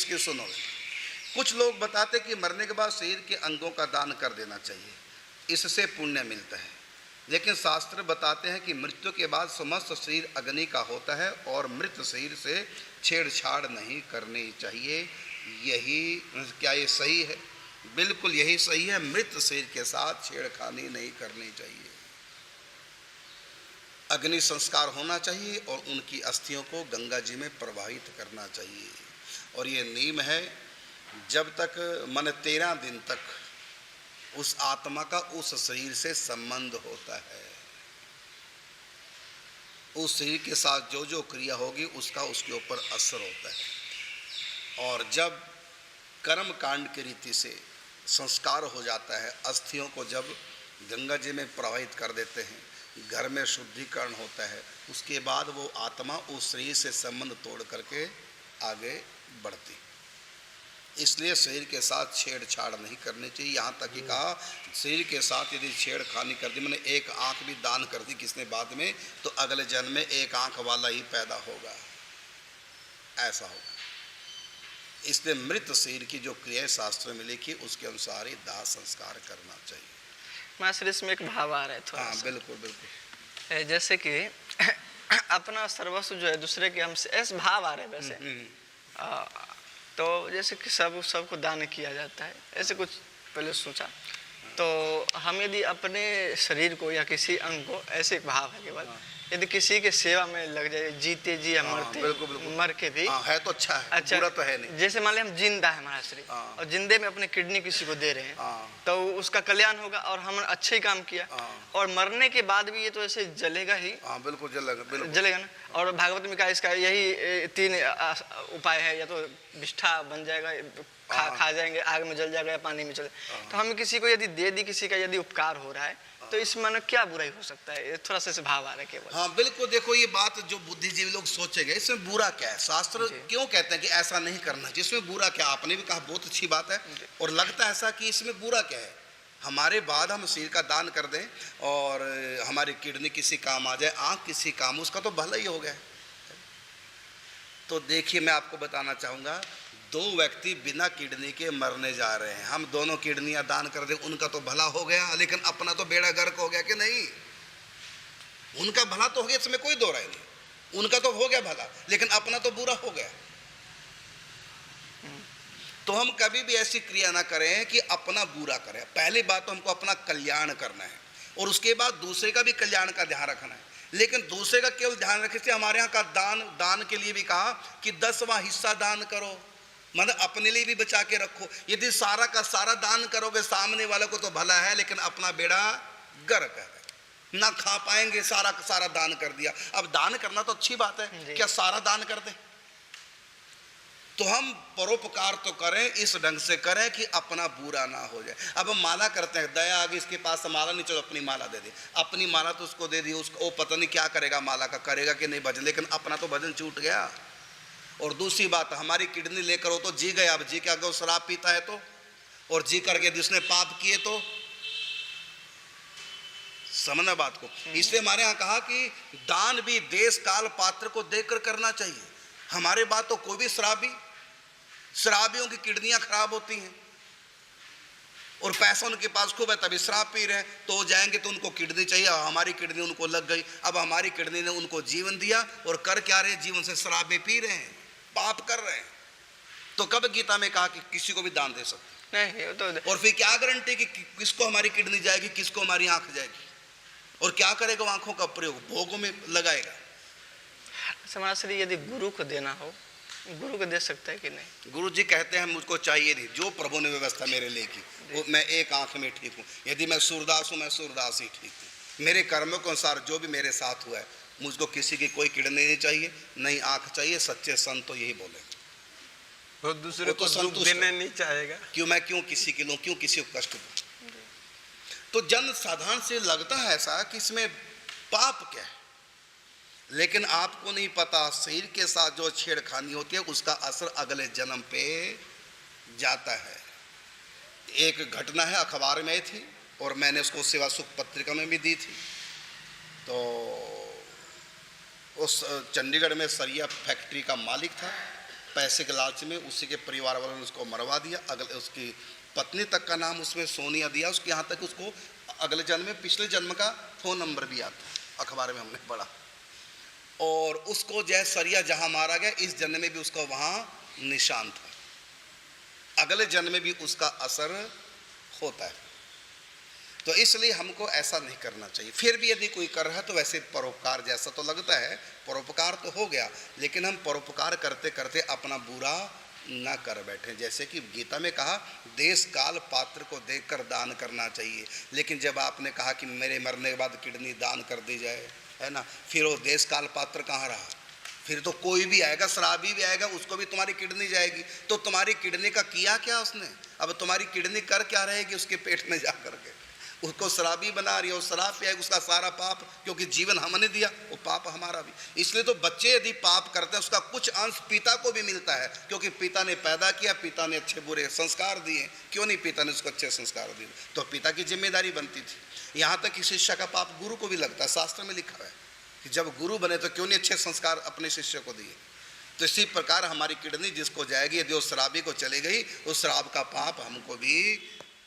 इसकी सुनो। कुछ लोग बताते कि मरने के बाद शरीर के अंगों का दान कर देना चाहिए, इससे पुण्य मिलता है। लेकिन शास्त्र बताते हैं कि मृत्यु के बाद समस्त शरीर अग्नि का होता है और मृत शरीर से छेड़छाड़ नहीं करनी चाहिए। यही क्या ये सही है? बिल्कुल यही सही है। मृत शरीर के साथ छेड़खानी नहीं करनी चाहिए। अग्नि संस्कार होना चाहिए और उनकी अस्थियों को गंगा जी में प्रवाहित करना चाहिए। और ये नियम है, जब तक मन 13 दिन तक उस आत्मा का उस शरीर से संबंध होता है, उस शरीर के साथ जो जो क्रिया होगी उसका उसके ऊपर असर होता है। और जब कर्म कांड की रीति से संस्कार हो जाता है, अस्थियों को जब गंगा जी में प्रवाहित कर देते हैं, घर में शुद्धिकरण होता है, उसके बाद वो आत्मा उस शरीर से संबंध तोड़ करके आगे बढ़ती। इसलिए शरीर के साथ छेड़छाड़ नहीं करनी चाहिए। यहाँ तक कि कहा, शरीर के साथ यदि छेड़खानी कर दी, मैंने एक आंख भी दान कर दी किसने बाद में, तो अगले जन्म में एक आंख वाला ही पैदा होगा, ऐसा होगा। इसलिए मृत शरीर की जो क्रिया शास्त्र में लिखी उसके अनुसार ही दाह संस्कार करना चाहिए। मास्टर इसमें एक भाव आ रहा है थोड़ा। हाँ बिल्कुल बिल्कुल। जैसे कि अपना सर्वस्व जो है दूसरे के हमसे, ऐसे भाव आ रहे हैं वैसे। तो जैसे कि सबको दान किया जाता है, ऐसे कुछ पहले सोचा। तो हम यदि अपने शरीर को या किसी अंग को, ऐसे एक भाव है केवल, यदि किसी के सेवा में लग जाए, जीते जी या मरते, बिल्कुल बिल्कुल। मर के भी है तो अच्छा है, अच्छा, बुरा तो है नहीं। जैसे मान लिया हम जिंदा है हमारा शरीर, और जिंदे में अपने किडनी किसी को दे रहे हैं, तो उसका कल्याण होगा और हमने अच्छे ही काम किया। और मरने के बाद भी ये तो ऐसे जलेगा ही। बिल्कुल जलेगा, जलेगा ना। और भागवत में कहा इसका यही 3 उपाय है, या तो विष्ठा बन जाएगा, खा जाएंगे, आग में जल जाएगा, या पानी में चले। तो हम किसी को यदि दे दी, किसी का यदि उपकार हो रहा है, तो इसमें क्या बुराई हो सकता है? थोड़ा सा भाव आ रहा है केवल। हाँ बिल्कुल। देखो ये बात जो बुद्धिजीवी लोग सोचेंगे, इसमें बुरा क्या है? शास्त्र क्यों कहते हैं कि ऐसा नहीं करना, जिसमें बुरा क्या? आपने भी कहा बहुत अच्छी बात है। और लगता है ऐसा कि इसमें बुरा क्या है? हमारे बाद हम शरीर का दान कर दें और हमारी किडनी किसी काम आ जाए, आँख किसी काम, उसका तो भला ही हो गया। तो देखिए मैं आपको बताना चाहूँगा, 2 व्यक्ति बिना किडनी के मरने जा रहे हैं, हम दोनों किडनियां दान कर दें, उनका तो भला हो गया, लेकिन अपना तो बेड़ा गर्क हो गया कि नहीं? उनका भला तो हो गया, इसमें कोई दो राय नहीं, उनका तो हो गया भला, लेकिन अपना तो बुरा हो गया। तो हम कभी भी ऐसी क्रिया ना करें कि अपना बुरा करें। पहली बात तो हमको अपना कल्याण करना है और उसके बाद दूसरे का भी कल्याण का ध्यान रखना है। लेकिन दूसरे का केवल ध्यान रखे से, हमारे यहाँ का दान के लिए भी कहा कि 10वां हिस्सा दान करो, मतलब अपने लिए भी बचा के रखो। यदि सारा का सारा दान करोगे, सामने वाले को तो भला है, लेकिन अपना बेड़ा गर्क है, ना खा पाएंगे। सारा का सारा दान कर दिया। अब दान करना तो अच्छी बात है, क्या सारा दान कर दें? तो हम परोपकार तो करें, इस ढंग से करें कि अपना बुरा ना हो जाए। अब हम माला करते हैं, दया आ गई इसके पास माला नहीं, चलो अपनी माला दे दे। अपनी माला तो उसको दे दी, उसको वो पता नहीं क्या करेगा, माला का करेगा कि नहीं भजन, लेकिन अपना तो भजन छूट गया। और दूसरी बात, हमारी किडनी लेकर वो तो जी गया, अब जी के अगर शराब पीता है तो, और जी करके जिसने पाप किए तो, समझना बात को। इसलिए हमारे यहाँ कहा कि दान भी देश काल पात्र को देखकर करना चाहिए। हमारे बात तो कोई भी शराबियों की किडनियां खराब होती हैं और पैसा उनके पास खूब है, तभी शराब पी रहे हैं, तो वो जाएंगे तो उनको किडनी चाहिए, हमारी किडनी उनको लग गई। अब हमारी किडनी ने उनको जीवन दिया और कर क्या रहे? जीवन से शराबें पी रहे हैं, पाप कर रहे हैं। तो कब गीता में कहा कि किसी को भी दान दे सकते नहीं? तो और फिर क्या गारंटी कि किसको हमारी किडनी जाएगी, किसको हमारी आंख जाएगी? और क्या करेगा? आंखों का प्रयोग भोगों में लगाएगा। समाज से यदि गुरु को देना हो, गुरु को दे सकता है कि नहीं? गुरु जी कहते हैं मुझको चाहिए नहीं, जो प्रभु ने व्यवस्था मेरे लिए की, वो मैं एक आंख में ठीक हूँ। यदि मैं सूरदास हूँ, मैं सूरदास ही ठीक हूँ। मेरे कर्मों के अनुसार जो भी मेरे साथ हुआ है, मुझको किसी की कोई किडनी नहीं चाहिए, नहीं आंख चाहिए। सच्चे संत तो यही बोले, वो दूसरे को दुख देना नहीं चाहेगा। क्यों किसी के लूं, क्यों किसी को कष्ट दूं? तो जन साधारण से लगता है ऐसा कि इसमें पाप क्या है, लेकिन आपको नहीं पता शरीर के साथ जो छेड़खानी होती है उसका असर अगले जन्म पे जाता है। एक घटना है, अखबार में थी और मैंने उसको सेवा सुख पत्रिका में भी दी थी। तो उस चंडीगढ़ में सरिया फैक्ट्री का मालिक था, पैसे के लालच में उसी के परिवार वालों ने उसको मरवा दिया। अगले उसकी पत्नी तक का नाम उसमें सोनिया दिया, उसके यहाँ तक उसको अगले जन्म में पिछले जन्म का फ़ोन नंबर भी आता, अखबार में हमने पढ़ा। और उसको जय सरिया जहाँ मारा गया, इस जन्म में भी उसका वहाँ निशान था, अगले जन्म में भी उसका असर होता है। तो इसलिए हमको ऐसा नहीं करना चाहिए। फिर भी यदि कोई कर रहा है तो वैसे परोपकार जैसा तो लगता है, परोपकार तो हो गया, लेकिन हम परोपकार करते करते अपना बुरा ना कर बैठे। जैसे कि गीता में कहा देश काल पात्र को देखकर दान करना चाहिए, लेकिन जब आपने कहा कि मेरे मरने के बाद किडनी दान कर दी जाए, है ना, फिर वो देश काल पात्र कहाँ रहा? फिर तो कोई भी आएगा, शराबी भी आएगा, उसको भी तुम्हारी किडनी जाएगी। तो तुम्हारी किडनी का किया क्या उसने? अब तुम्हारी किडनी कर क्या रहेगी उसके पेट में जा करके? उसको शराबी बना रही है, वो शराब पिएगा, उसका सारा पाप, क्योंकि जीवन हमने दिया, वो पाप हमारा भी। इसलिए तो बच्चे यदि पाप करते हैं उसका कुछ अंश पिता को भी मिलता है, क्योंकि पिता ने पैदा किया, पिता ने अच्छे बुरे संस्कार दिए। क्यों नहीं पिता ने उसको अच्छे संस्कार दिए? तो पिता की जिम्मेदारी बनती थी। यहाँ तक कि शिष्य का पाप गुरु को भी लगता है, शास्त्र में लिखा है कि जब गुरु बने तो क्यों नहीं अच्छे संस्कार अपने शिष्य को दिए। तो इसी प्रकार हमारी किडनी जिसको जाएगी, यदि वो शराबी को चली गई, उस शराब का पाप हमको भी